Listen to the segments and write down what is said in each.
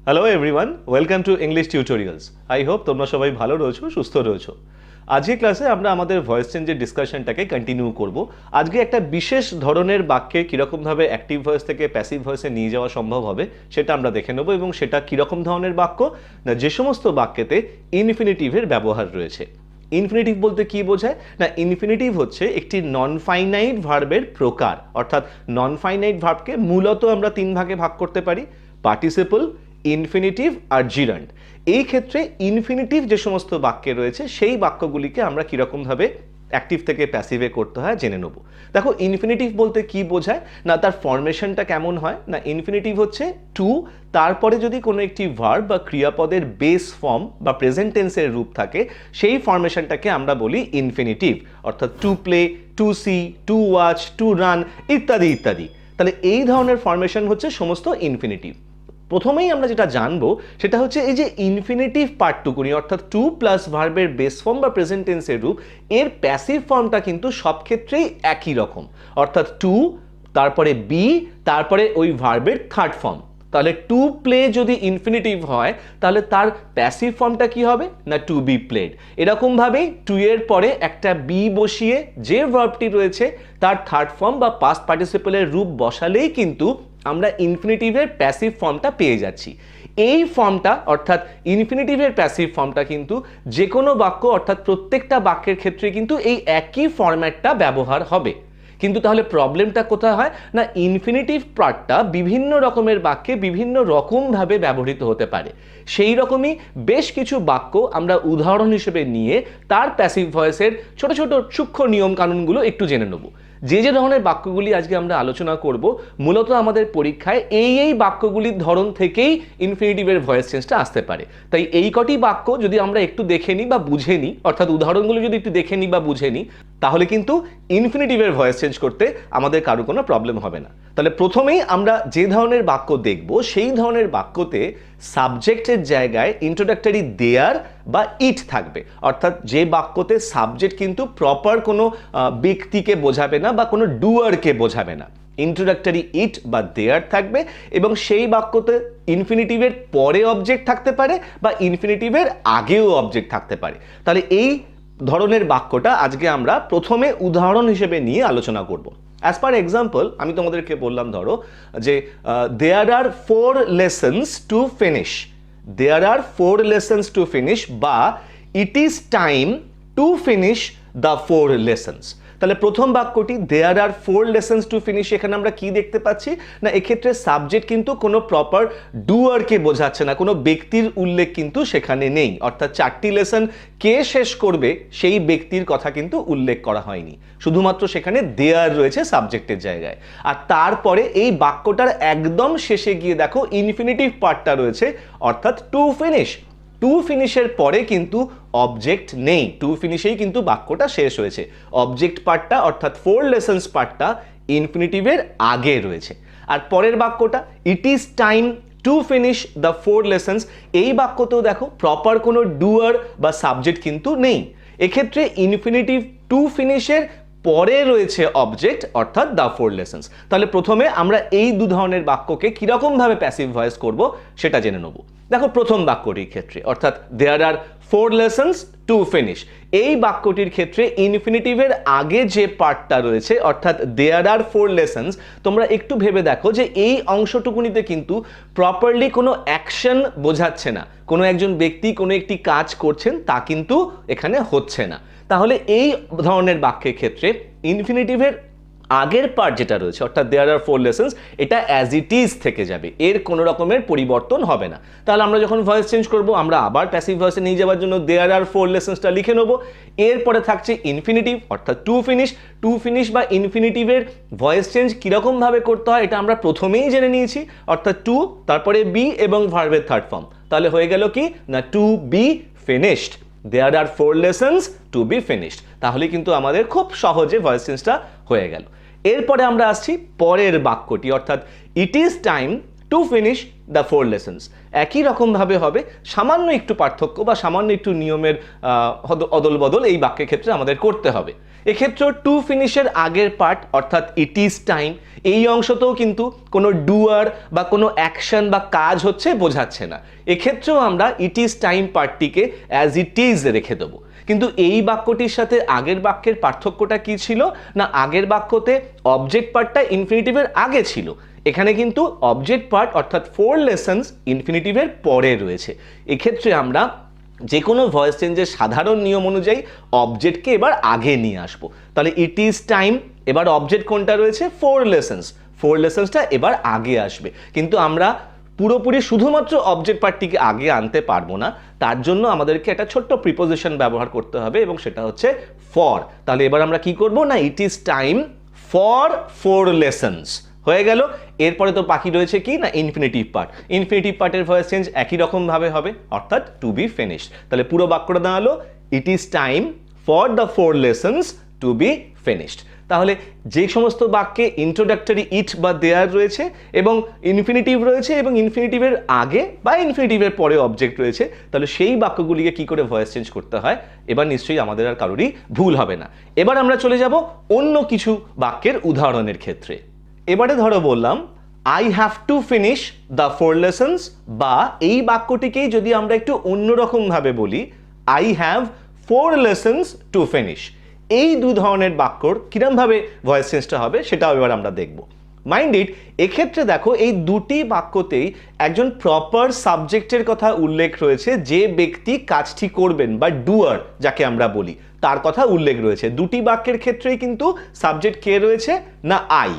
Hello everyone, welcome to English tutorials. I hope তোমরা সবাই ভালো রয়েছো, সুস্থ রয়েছো। আজকে ক্লাসে আমরা আমাদের ভয়েস চেঞ্জের ডিসকাশনটাকে কন্টিনিউ করব। আজকে একটা বিশেষ ধরনের বাক্যে কীরকমভাবে অ্যাক্টিভ ভয়েস থেকে প্যাসিভ ভয়েসে নিয়ে যাওয়া সম্ভব হবে সেটা আমরা দেখে নেব, এবং সেটা কীরকম ধরনের বাক্য না যে সমস্ত বাক্যেতে ইনফিনিটিভের ব্যবহার রয়েছে। ইনফিনিটিভ বলতে কি বোঝায় না, ইনফিনিটিভ হচ্ছে একটি নন ফাইনাইট ভার্বের প্রকার। অর্থাৎ নন ফাইনাইট ভার্বকে মূলত আমরা তিন ভাগে ভাগ করতে পারি: পার্টিসিপল, ইনফিনিটিভ আর জিরান্ড। এই ক্ষেত্রে ইনফিনিটিভ যে সমস্ত বাক্যে রয়েছে সেই বাক্যগুলিকে আমরা কীরকমভাবে অ্যাক্টিভ থেকে প্যাসিভে করতে হয় জেনে নেব। দেখো, ইনফিনিটিভ বলতে কি বোঝায় না, তার ফরমেশনটা কেমন হয় না, ইনফিনিটিভ হচ্ছে টু, তারপরে যদি কোনো একটি ভার্ব বা ক্রিয়াপদের বেস ফর্ম বা প্রেজেন্ট টেন্সের রূপ থাকে সেই ফরমেশনটাকে আমরা বলি ইনফিনিটিভ। অর্থাৎ to play, to see, to watch, to run ইত্যাদি ইত্যাদি। তাহলে এই ধরনের ফরমেশন হচ্ছে সমস্ত ইনফিনিটিভ। প্রথমেই আমরা যেটা জানবো সেটা হচ্ছে এই যে ইনফিনিটিভ পার্টটুকুনি, অর্থাৎ টু প্লাস ভার্বের বেস ফর্ম বা প্রেজেন্ট টেন্সের রূপ, এর প্যাসিভ ফর্মটা কিন্তু সব ক্ষেত্রেই একই রকম। অর্থাৎ টু, তারপরে বি, তারপরে ওই ভার্বের থার্ড ফর্ম। তাহলে টু প্লে যদি ইনফিনিটিভ হয় তাহলে তার প্যাসিভ ফর্মটা কি হবে না, টু বি প্লেড। এরকমভাবেই টু এর পরে একটা বি বসিয়ে যে ভার্বটি রয়েছে তার থার্ড ফর্ম বা পাস্ট পার্টিসিপলের রূপ বসালেই কিন্তু আমরা ইনফিনিটিভের প্যাসিভ ফর্মটা পেয়ে যাচ্ছি। এই ফর্মটা অর্থাৎ ইনফিনিটিভের প্যাসিভ ফর্মটা কিন্তু যে কোনো বাক্য অর্থাৎ প্রত্যেকটা বাক্যের ক্ষেত্রে কিন্তু এই একই ফরম্যাটটা ব্যবহার হবে। কিন্তু তাহলে প্রবলেমটা কোথায় হয় না, ইনফিনিটিভ পার্টটা বিভিন্ন রকমের বাক্যে বিভিন্ন রকমভাবে ব্যবহৃত হতে পারে। সেই রকমই বেশ কিছু বাক্য আমরা উদাহরণ হিসেবে নিয়ে তার প্যাসিভ ভয়েসের ছোট ছোট সূক্ষ্ম নিয়ম কানুনগুলো একটু জেনে নেব। যে যে ধরনের বাক্যগুলি আজকে আমরা আলোচনা করব, মূলত আমাদের পরীক্ষায় এই বাক্যগুলির ধরন থেকেই ইনফিনিটিভের ভয়েস চেঞ্জটা আসতে পারে। তাই এই কটি বাক্য যদি আমরা একটু দেখে নিই বা বুঝে নিই, অর্থাৎ উদাহরণগুলো যদি একটু দেখে নিই বা বুঝে নিই, তাহলে কিন্তু ইনফিনিটিভের ভয়েস চেঞ্জ করতে আমাদের কারো কোনো প্রবলেম হবে না। তাহলে প্রথমেই আমরা যে ধরনের বাক্য দেখব সেই ধরনের বাক্যতে সাবজেক্টের জায়গায় ইন্ট্রোডাক্টরি দেয়ার বা ইট থাকবে। অর্থাৎ যে বাক্যতে সাবজেক্ট কিন্তু প্রপার কোনো ব্যক্তিকে বোঝাবে না বা কোনো ডুয়ারকে বোঝাবে না, ইন্ট্রোডাক্টরি ইট বা দেয়ার থাকবে, এবং সেই বাক্যতে ইনফিনিটিভের পরে অবজেক্ট থাকতে পারে বা ইনফিনিটিভের আগেও অবজেক্ট থাকতে পারে। তাহলে এই ধরনের বাক্যটা আজকে আমরা প্রথমে উদাহরণ হিসেবে নিয়ে আলোচনা করব। অ্যাজ পার এক্সাম্পল আমি তোমাদেরকে বললাম, ধরো যে there are 4 lessons to finish, there are 4 lessons to finish, বা it is time to finish the 4 lessons। তাহলে প্রথম বাক্যটি there are 4 lessons to finish, এখানে আমরা কি দেখতে পাচ্ছি না, এক্ষেত্রে সাবজেক্ট কিন্তু কোনো প্রপার ডুয়ারকে বোঝাচ্ছে না, কোনো ব্যক্তির উল্লেখ কিন্তু সেখানে নেই। অর্থাৎ 4টি লেসন কে শেষ করবে সেই ব্যক্তির কথা কিন্তু উল্লেখ করা হয়নি, শুধুমাত্র সেখানে দেয়ার রয়েছে সাবজেক্টের জায়গায়। আর তারপরে এই বাক্যটার একদম শেষে গিয়ে দেখো ইনফিনিটিভ পার্টটা রয়েছে, অর্থাৎ টু ফিনিশ। টু ফিনিশের পরে কিন্তু অবজেক্ট নেই, টু ফিনিশেই কিন্তু বাক্যটা শেষ হয়েছে। অবজেক্ট পার্টটা অর্থাৎ 4 lessons পার্টটা ইনফিনিটিভের আগে রয়েছে। আর পরের বাক্যটা ইট is time to finish the 4 lessons, এই বাক্যতেও দেখো প্রপার কোনো ডুয়ার বা সাবজেক্ট কিন্তু নেই। এক্ষেত্রে ইনফিনিটিভ টু ফিনিশের পরে রয়েছে অবজেক্ট অর্থাৎ দ্য 4 lessons। তাহলে প্রথমে আমরা এই দু ধরনের বাক্যকে কিরকমভাবে প্যাসিভ ভয়েস করব সেটা জেনে নেব। দেখো, প্রথম বাক্যটির ক্ষেত্রে অর্থাৎ দেয়ার আর 4 lessons টু ফিনিশ, এই বাক্যটির ক্ষেত্রে ইনফিনিটিভের আগে যে পার্টটা রয়েছে অর্থাৎ দেয়ার আর 4 lessons, তোমরা একটু ভেবে দেখো যে এই অংশটুকুনিতে কিন্তু প্রপারলি কোনো অ্যাকশন বোঝাচ্ছে না, কোনো একজন ব্যক্তি কোনো একটি কাজ করছেন তা কিন্তু এখানে হচ্ছে না। তাহলে এই ধরনের বাক্যের ক্ষেত্রে ইনফিনিটিভের আগের পার্ট যেটা রয়েছে অর্থাৎ দেয়ার আর 4 lessons, এটা অ্যাজ ইট ইজ থেকে যাবে, এর কোনো রকমের পরিবর্তন হবে না। তাহলে আমরা যখন ভয়েস চেঞ্জ করব আমরা আবার প্যাসিভ ভয়েসে নিয়ে যাওয়ার জন্য দেয়ার আর 4 lessonsটা লিখে নেব। এরপরে থাকছে ইনফিনিটিভ অর্থাৎ টু ফিনিশ। টু ফিনিশ বা ইনফিনিটিভের ভয়েস চেঞ্জ কীরকমভাবে করতে হয় এটা আমরা প্রথমেই জেনে নিয়েছি, অর্থাৎ টু, তারপরে বি এবং ভার্বের থার্ড ফর্ম। তাহলে হয়ে গেল কি না, to be finished, there are 4 lessons to be finished. তাহলে কিন্তু আমাদের খুব সহজে ভয়েস চেঞ্জটা হয়ে গেল। এরপরে আমরা আসছি পরের বাক্যটি অর্থাৎ ইট is time to finish the 4 lessons। একই রকমভাবে হবে, সামান্য একটু পার্থক্য বা সামান্য একটু নিয়মের অদল বদল এই বাক্যের ক্ষেত্রে আমাদের করতে হবে। এক্ষেত্রে টু ফিনিশের আগের পার্ট অর্থাৎ ইট ইজ টাইম, এই অংশতেও কিন্তু কোনো ডুয়ার বা কোনো অ্যাকশন বা কাজ হচ্ছে বোঝাচ্ছে না। এক্ষেত্রেও আমরা ইট ইজ টাইম পার্টটিকে অ্যাজ ইট ইজ রেখে দেবো। কিন্তু এই বাক্যটির সাথে আগের বাক্যের পার্থক্যটা কি ছিল না, আগের বাক্যতে অবজেক্ট পার্টটা ইনফিনিটিভের আগে ছিল, এখানে কিন্তু অবজেক্ট পার্ট অর্থাৎ 4 লেসন্স ইনফিনিটিভের পরে রয়েছে। এক্ষেত্রে আমরা যে কোনো ভয়েস চেঞ্জের সাধারণ নিয়ম অনুযায়ী অবজেক্টকে এবার আগে নিয়ে আসবো। তাহলে ইট ইজ টাইম, এবার অবজেক্ট কোনটা রয়েছে 4 লেসন্স, 4 লেসন্সটা এবার আগে আসবে। কিন্তু আমরা পুরোপুরি শুধুমাত্র অবজেক্ট পার্টটিকে আগে আনতে পারবো না, তার জন্য আমাদেরকে একটা ছোট্ট প্রিপোজিশন ব্যবহার করতে হবে এবং সেটা হচ্ছে ফর। তাহলে এবার আমরা কি করব না, ইট ইজ টাইম ফর 4 লেসন্স হয়ে গেল। এরপরে তো বাকি রয়েছে কি না ইনফিনিটিভ পার্ট। ইনফিনিটিভ পার্টের ভয়েস চেঞ্জ একই রকম ভাবে হবে অর্থাৎ টু বি ফিনিশড। তাহলে পুরো বাক্যটা দাঁড়ালো it is time for the 4 lessons to be finished. তাহলে যে সমস্ত বাক্যে ইন্ট্রোডাক্টরি ইট বা দেয়ার রয়েছে এবং ইনফিনিটিভ রয়েছে এবং ইনফিনিটিভের আগে বা ইনফিনিটিভের পরে অবজেক্ট রয়েছে, তাহলে সেই বাক্যগুলিকে কি করে ভয়েস চেঞ্জ করতে হয় এবার নিশ্চয়ই আমাদের আর কারোরই ভুল হবে না। এবার আমরা চলে যাব অন্য কিছু বাক্যের উদাহরণের ক্ষেত্রে। এবারে ধরো বললাম I have to finish the 4 lessons, বা এই বাক্যটিকেই যদি আমরা একটু অন্যরকম ভাবে বলি I have 4 lessons to finish. এই দু ধরনের বাক্যর কিরমভাবে ভয়েস চেঞ্জটা হবে সেটাও এবার আমরা দেখব। মাইন্ড ইট, এক্ষেত্রে দেখো এই দুটি বাক্যতেই একজন প্রপার সাবজেক্টের কথা উল্লেখ রয়েছে, যে ব্যক্তি কাজটি করবেন বা ডুয়ার যাকে আমরা বলি তার কথা উল্লেখ রয়েছে। দুটি বাক্যের ক্ষেত্রেই কিন্তু সাবজেক্ট কে রয়েছে না আই।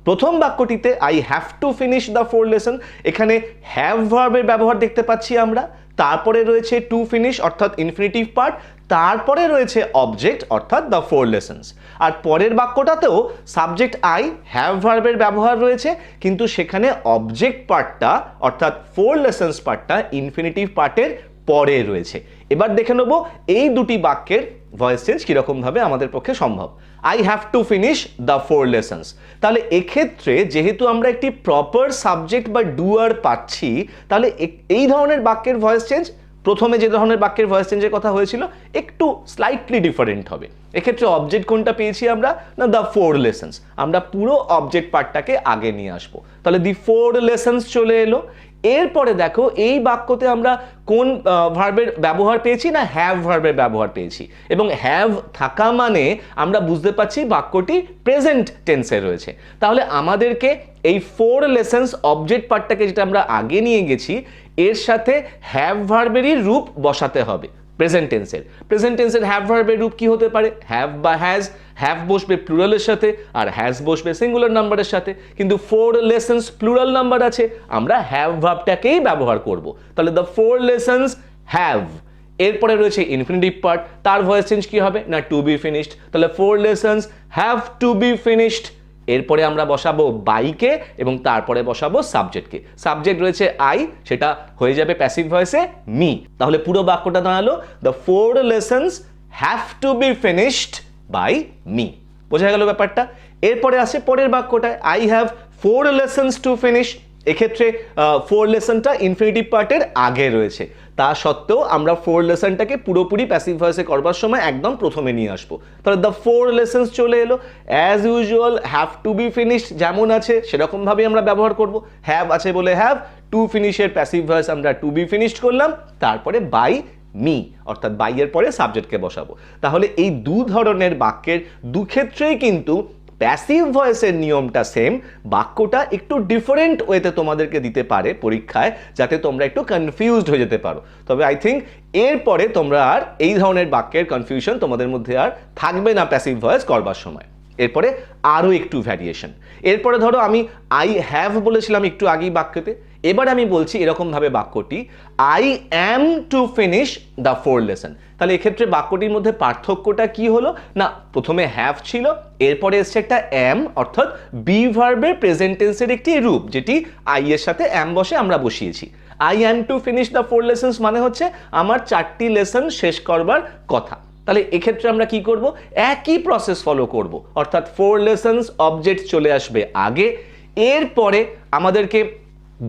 প্রথম বাক্যটিতে I have to finish the 4 lesson, এখানে হ্যাভ ভার্বের ব্যবহার দেখতে পাচ্ছি আমরা, তারপরে রয়েছে টু ফিনিশ অর্থাৎ ইনফিনিটিভ পার্ট, তারপরে রয়েছে অবজেক্ট অর্থাৎ দ্য 4 লেসন্স। আর পরের বাক্যটাতেও সাবজেক্ট আই হ্যাভ ভার্বের ব্যবহার রয়েছে, কিন্তু সেখানে অবজেক্ট পার্টটা অর্থাৎ 4 লেসন্স পার্টটা ইনফিনিটিভ পার্টের পরে রয়েছে। এবার দেখে নেব এই দুটি বাক্যের ভয়েস চেঞ্জ কিরকম ভাবে আমাদের পক্ষে সম্ভব। I have to finish the 4 lessons, তাহলে এক্ষেত্রে যেহেতু আমরা একটি প্রপার সাবজেক্ট বা ডুয়ার পাচ্ছি, তাহলে এই ধরনের বাক্যের ভয়েস চেঞ্জ প্রথমে যে ধরনের বাক্যের ভয়েস চেঞ্জের কথা হয়েছিল একটু স্লাইটলি ডিফারেন্ট হবে। এক্ষেত্রে অবজেক্ট কোনটা পেয়েছি আমরা না দ্য 4 লেসন্স, আমরা পুরো অবজেক্ট পার্টটাকে আগে নিয়ে আসবো। তাহলে দি 4 লেসন্স চলে এলো। এরপরে দেখো এই বাক্যতে আমরা কোন ভার্বের ব্যবহার পেয়েছি না হ্যাভ ভার্বের ব্যবহার পেয়েছি, এবং হ্যাভ থাকা মানে আমরা বুঝতে পারছি বাক্যটি প্রেজেন্ট টেন্সে রয়েছে। তাহলে আমাদেরকে এই 4 লেসন্স অবজেক্ট পার্টটাকে যেটা আমরা আগে নিয়ে গেছি এর সাথে হ্যাভ ভার্বেরই রূপ বসাতে হবে প্রেজেন্ট টেন্সের। প্রেজেন্ট টেন্সের হ্যাভ ভার্বের রূপ কি হতে পারে, হ্যাভ বা হ্যাজ। হ্যাভ বসবে প্লুরালের সাথে আর হ্যাজ বসবে সিঙ্গুলার নাম্বারের সাথে, কিন্তু 4 লেসন্স প্লুরাল নাম্বার আছে, আমরা হ্যাভ ভার্বটাকেই ব্যবহার করব। তাহলে দ্য 4 লেসন্স হ্যাভ, এরপরে রয়েছে ইনফিনিটিভ পার্ট, তার ভয়েস চেঞ্জ কি হবে না টু বি ফিনিশড। তাহলে 4 lessons have to be finished. এরপরে আমরা বসাবো বাইকে এবং তারপরে বসাবো সাবজেক্টকে। সাবজেক্ট রয়েছে আই, সেটা হয়ে যাবে প্যাসিভ ভয়েসে মি। তাহলে পুরো বাক্যটা দাঁড়ালো the 4 lessons have to be finished by me. বোঝা গেল ব্যাপারটা। এরপরে আসে পরের বাক্যটায় I have 4 lessons to finish. এক্ষেত্রে 4 লেসনটা ইনফিনিটিভ পার্টের আগে রয়েছে, তা সত্ত্বেও আমরা 4 লেসনটাকে পুরোপুরি প্যাসিভ ভয়েসে করবার সময় একদম প্রথমে নিয়ে আসবো। তাহলে দ্য 4 লেসন্স চলে এলো। As usual have to be finished যেমন আছে সেরকমভাবেই আমরা ব্যবহার করব। হ্যাভ আছে বলে হ্যাভ, টু ফিনিশের প্যাসিভ ভয়েস আমরা টু বি ফিনিশড করলাম, তারপরে বাই মি অর্থাৎ বাই এর পরে সাবজেক্টকে বসাবো। তাহলে এই দু ধরনের বাক্যের দু ক্ষেত্রেই কিন্তু প্যাসিভ ভয়েসের নিয়মটা সেম, বাক্যটা একটু ডিফারেন্ট ওয়েতে তোমাদেরকে দিতে পারে পরীক্ষায়, যাতে তোমরা একটু কনফিউজড হয়ে যেতে পারো। তবে আই থিঙ্ক এরপরে তোমরা আর এই ধরনের বাক্যের কনফিউশন তোমাদের মধ্যে আর থাকবে না প্যাসিভ ভয়েস করবার সময়। এরপরে আরও একটু ভ্যারিয়েশন। এরপরে ধরো আমি আই হ্যাভ বলেছিলাম একটু আগেই বাক্যতে, এবার আমি বলছি এরকমভাবে বাক্যটি I am two finish the 4 lesson. তাহলে এক্ষেত্রে বাক্যটির মধ্যে পার্থক্যটা কি হলো না, প্রথমে হ্যাভ ছিল, এরপরে এসছে একটা অ্যাম অর্থাৎ বি ভার্বের প্রেজেন্ট টেন্সের একটি রূপ, যেটি আই এর সাথে অ্যাম বসে আমরা বসিয়েছি। I am two finish the 4 lessons মানে হচ্ছে আমার 4টি লেসন শেষ করবার কথা। তাহলে এক্ষেত্রে আমরা কি করব, একই প্রসেস ফলো করব, অর্থাৎ 4 লেসন্স অবজেক্ট চলে আসবে আগে, এরপরে আমাদেরকে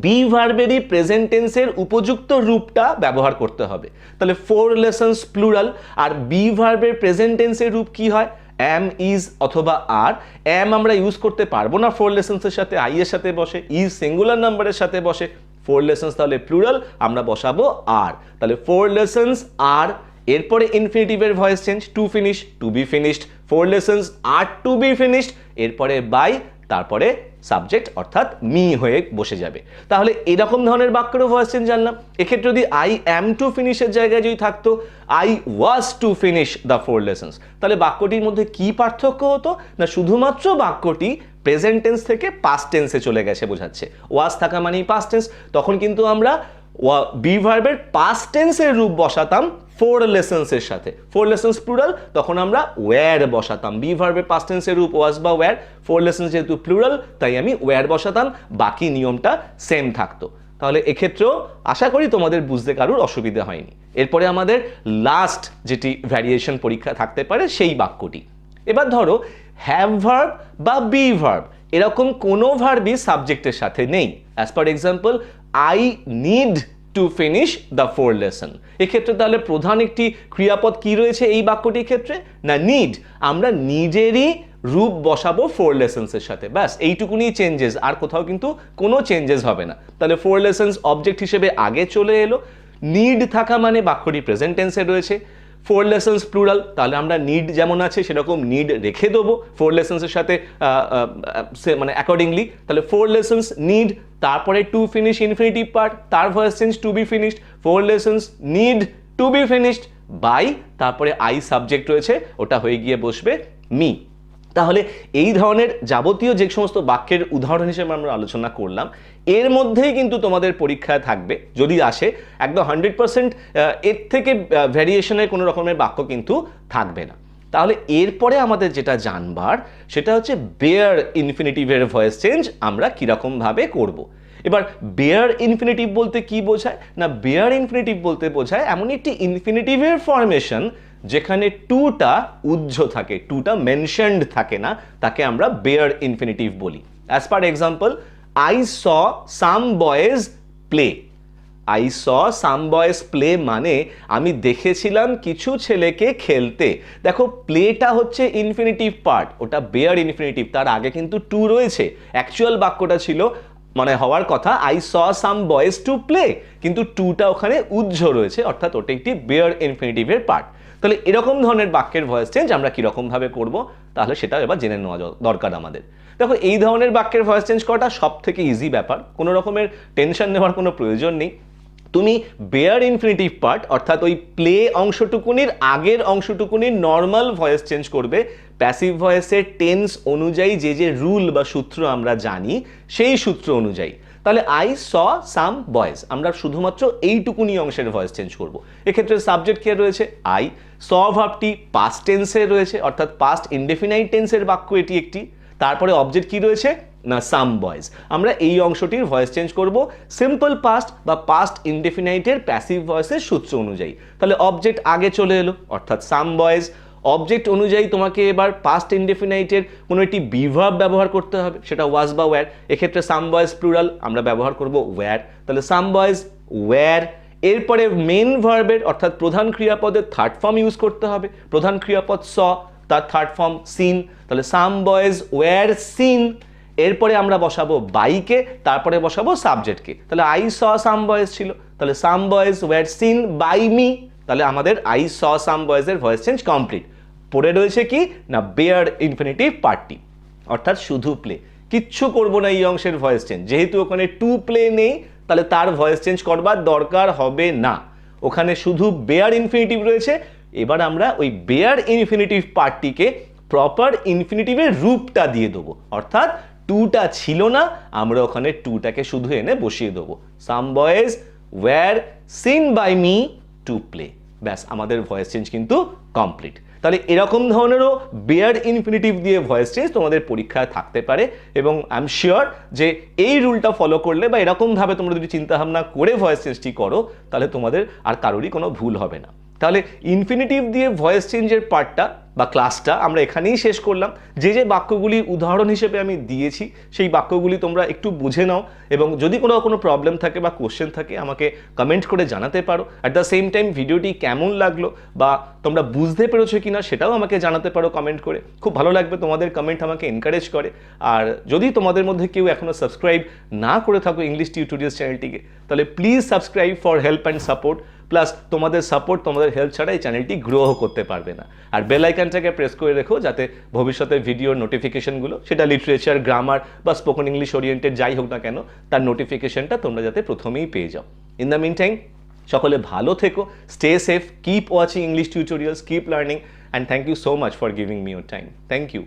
বি ভার্বেরই প্রেজেন্ট টেন্সের উপযুক্ত রূপটা ব্যবহার করতে হবে। তাহলে 4 লেসন্স প্লুরাল, আর বি ভার্বের প্রেজেন্ট টেন্সের রূপ কি হয়, অ্যাম ইজ অথবা আর। অ্যাম আমরা ইউজ করতে পারবো না ফোর লেসেন্সের সাথে, আই এর সাথে বসে, ইজ সিঙ্গুলার নাম্বারের সাথে বসে, ফোর লেসেন্স তাহলে প্লুরাল, আমরা বসাবো আর। তাহলে ফোর লেসেন্স আর, এরপরে ইনফিনিটিভের voice change, to finish, to be finished, four lessons are to be finished, এরপরে বাই, তারপরে সাবজেক্ট অর্থাৎ মি হয়ে বসে যাবে। তাহলে এরকম ধরনের বাক্যেরও ভয়েস চেঞ্জ জানলাম। এক্ষেত্রে যদি আই অ্যাম টু ফিনিশের জায়গায় যদি থাকতো I was two finish the four lessons, তাহলে বাক্যটির মধ্যে কি পার্থক্য হতো না, শুধুমাত্র বাক্যটি প্রেজেন্ট টেন্স থেকে পাস্ট টেন্সে চলে গেছে বোঝাচ্ছে। ওয়াজ থাকা মানেই পাস্ট টেন্স, তখন কিন্তু আমরা বি ভার্বের পাস্ট টেন্সের রূপ বসাতাম ফোর লেসেন্সের সাথে, ফোর লেসেন্স প্লুরাল, তখন আমরা ওয়্যার বসাতাম। বি ভার্বের পাস্ট টেন্সের রূপ ওয়াজ বা ওয়্যার, ফোর লেসেন্স যেহেতু প্লুরাল তাই আমি ওয়্যার বসাতাম, বাকি নিয়মটা সেম থাকতো। তাহলে এক্ষেত্রেও আশা করি তোমাদের বুঝতে কারোর অসুবিধা হয়নি। এরপরে আমাদের লাস্ট যেটি ভ্যারিয়েশন পরীক্ষা থাকতে পারে সেই বাক্যটি। এবার ধরো হ্যাভ ভার্ব বা বি ভার্ব এরকম কোনো ভার্বই সাবজেক্টের সাথে নেই। As per example I need to finish the four lesson, এক্ষেত্রে তাহলে প্রধান একটি ক্রিয়াপদ কি রয়েছে এই বাক্যটির ক্ষেত্রে না নিড। আমরা নিডেরই রূপ বসাবো ফোর লেসেন্সের সাথে, ব্যাস এইটুকুনি চেঞ্জেস, আর কোথাও কিন্তু কোনো চেঞ্জেস হবে না। তাহলে ফোর লেসেন্স অবজেক্ট হিসেবে আগে চলে এলো, নিড থাকা মানে বাক্যটি প্রেজেন্ট টেন্সে রয়েছে, ফোর লেসেন্স প্লুরাল, তাহলে আমরা নিড যেমন আছে সেরকম নিড রেখে দেবো ফোর লেসেন্সের সাথে মানে অ্যাকর্ডিংলি। তাহলে ফোর লেসেন্স নিড, তারপরে টু ফিনিশ ইনফিনিটিভ পার্ট, তার voice change to be finished, four lessons need to be finished by, তারপরে আই সাবজেক্ট রয়েছে ওটা হয়ে গিয়ে বসবে মি। তাহলে এই ধরনের যাবতীয় যে সমস্ত বাক্যের উদাহরণ হিসেবে আমরা আলোচনা করলাম, এর মধ্যেই কিন্তু তোমাদের পরীক্ষায় থাকবে যদি আসে একদম 100%, এর থেকে ভ্যারিয়েশনের কোনো রকমের বাক্য কিন্তু থাকবে না। তাহলে এরপরে আমাদের যেটা জানবার সেটা হচ্ছে বেয়ার ইনফিনিটিভের ভয়েস চেঞ্জ আমরা কীরকমভাবে করব। এবার বেয়ার ইনফিনিটিভ বলতে কি বোঝায় না, বেয়ার ইনফিনিটিভ বলতে বোঝায় এমন একটি ইনফিনিটিভের ফরমেশন যেখানে টুটা উহ্য থাকে, টুটা মেনশনড থাকে না, তাকে আমরা বেয়ার ইনফিনিটিভ বলি। As per example I saw some boys play, I saw some boys play মানে আমি দেখেছিলাম কিছু ছেলেকে খেলতে। দেখো প্লেটা হচ্ছে ইনফিনিটিভ পার্ট, ওটা বেয়ার ইনফিনিটিভ, তার আগে কিন্তু টু রয়েছে। অ্যাকচুয়াল বাক্যটা ছিল মানে হওয়ার কথা I saw some boys to play, কিন্তু টুটা ওখানে উহ্য রয়েছে, অর্থাৎ ওটা একটি বেয়ার ইনফিনিটিভের পার্ট। তাহলে এরকম ধরনের বাক্যের ভয়েস চেঞ্জ আমরা কীরকমভাবে করব, তাহলে সেটা এবার জেনে নেওয়া দরকার আমাদের। দেখো এই ধরনের বাক্যের ভয়েস চেঞ্জ করাটা সব থেকে ইজি ব্যাপার, কোনো রকমের টেনশন নেওয়ার কোনো প্রয়োজন নেই। তুমি বেয়ার ইনফিনিটিভ পার্ট অর্থাৎ ওই প্লে অংশটুকুনির আগের অংশটুকুনির নর্মাল ভয়েস চেঞ্জ করবে প্যাসিভ ভয়েসের টেন্স অনুযায়ী, যে যে রুল বা সূত্র আমরা জানি সেই সূত্র অনুযায়ী। তাহলে আই স সাম বয়েজ আমরা শুধুমাত্র এইটুকুনি অংশের ভয়েস চেঞ্জ করব। এক্ষেত্রে সাবজেক্ট কে রয়েছে আই, স ভার্বটি পাস্ট টেন্সে রয়েছে অর্থাৎ পাস্ট ইনডেফিনাইট টেন্সের বাক্য এটি একটি, তারপরে অবজেক্ট কি রয়েছে না সাম বয়েজ। আমরা এই অংশটির ভয়েস চেঞ্জ করব সিম্পল পাস্ট বা পাস্ট ইনডেফিনাইটের প্যাসিভ ভয়েসের সূত্র অনুযায়ী। তাহলে অবজেক্ট আগে চলে এলো অর্থাৎ সাম বয়েজ, অবজেক্ট অনুযায়ী তোমাকে এবার পাস্ট ইনডেফিনাইটের কোনো একটি বিভার্ব ব্যবহার করতে হবে, সেটা ওয়াজ বা ওয়্যার। এক্ষেত্রে সাম বয়েজ প্লুরাল আমরা ব্যবহার করব ওয়্যার, তাহলে সাম বয়েজ ওয়্যার। এরপরে মেন ভার্বের অর্থাৎ প্রধান ক্রিয়াপদের থার্ড ফর্ম ইউজ করতে হবে, প্রধান ক্রিয়াপদ স, তার থার্ড ফর্ম সিন, তাহলে সাম বয়েজ ওয়্যার সিন। এরপরে আমরা বসাবো বাইকে, তারপরে বসাবো সাবজেক্টকে। তাহলে আই স সাম বয়েজ ছিল, তাহলে some boys were seen by me, তাহলে আমাদের আই স সাম বয়েজের ভয়েস চেঞ্জ কমপ্লিট। পড়ে রয়েছে কি না বেয়ার ইনফিনিটিভ পার্টটি, অর্থাৎ শুধু প্লে, কিচ্ছু করবো না এই অংশের ভয়েস চেঞ্জ, যেহেতু ওখানে টু প্লে নেই তাহলে তার ভয়েস চেঞ্জ করবার দরকার হবে না, ওখানে শুধু বেয়ার ইনফিনিটিভ রয়েছে। এবার আমরা ওই বেয়ার ইনফিনিটিভ পার্টটিকে প্রপার ইনফিনিটিভের রূপটা দিয়ে দেবো, অর্থাৎ টুটা ছিল না, আমরা ওখানে টুটাকে শুধু এনে বসিয়ে দেবো, some boys were seen by me to play, ব্যাস আমাদের ভয়েস চেঞ্জ কিন্তু কমপ্লিট। তাহলে এরকম ধরনেরও বেয়ার ইনফিনিটিভ দিয়ে ভয়েস চেঞ্জ তোমাদের পরীক্ষায় থাকতে পারে, এবং আই এম শিওর যে এই রুলটা ফলো করলে বা এরকমভাবে তোমরা যদি চিন্তাভাবনা করে ভয়েস চেঞ্জটি করো তাহলে তোমাদের আর কারোরই কোনো ভুল হবে না। তাহলে ইনফিনিটিভ দিয়ে ভয়েস চেঞ্জের পার্টটা বা ক্লাসটা আমরা এখানেই শেষ করলাম। যে যে বাক্যগুলি উদাহরণ হিসেবে আমি দিয়েছি সেই বাক্যগুলি তোমরা একটু বুঝে নাও, এবং যদি কোনো প্রবলেম থাকে বা কোশ্চেন থাকে আমাকে কমেন্ট করে জানাতে পারো। অ্যাট দ্য সেম টাইম ভিডিওটি কেমন লাগলো বা তোমরা বুঝতে পেরেছো কিনা সেটাও আমাকে জানাতে পারো কমেন্ট করে। খুব ভালো লাগবে, তোমাদের কমেন্ট আমাকে এনকারেজ করে। আর যদি তোমাদের মধ্যে কেউ এখনও সাবস্ক্রাইব না করে থাকো ইংলিশ টিউটোরিয়ালস চ্যানেলটিকে, তাহলে please subscribe for help and support. Plus তোমাদের সাপোর্ট, তোমাদের হেল্প ছাড়া এই চ্যানেলটি গ্রো করতে পারবে না। আর বেল আইকনটাকে প্রেস করে রেখো যাতে ভবিষ্যতের ভিডিওর নোটিফিকেশনগুলো, সেটা লিটারেচার, গ্রামার বা স্পোকেন ইংলিশ ওরিয়েন্টেড যাই হোক না কেন, তার নোটিফিকেশনটা তোমরা যাতে প্রথমেই পেয়ে যাও। ইন দ্য মিন টাইম সকলে ভালো থেকো, stay safe, keep watching English tutorials, keep learning, and thank you so much for giving me your time. Thank you.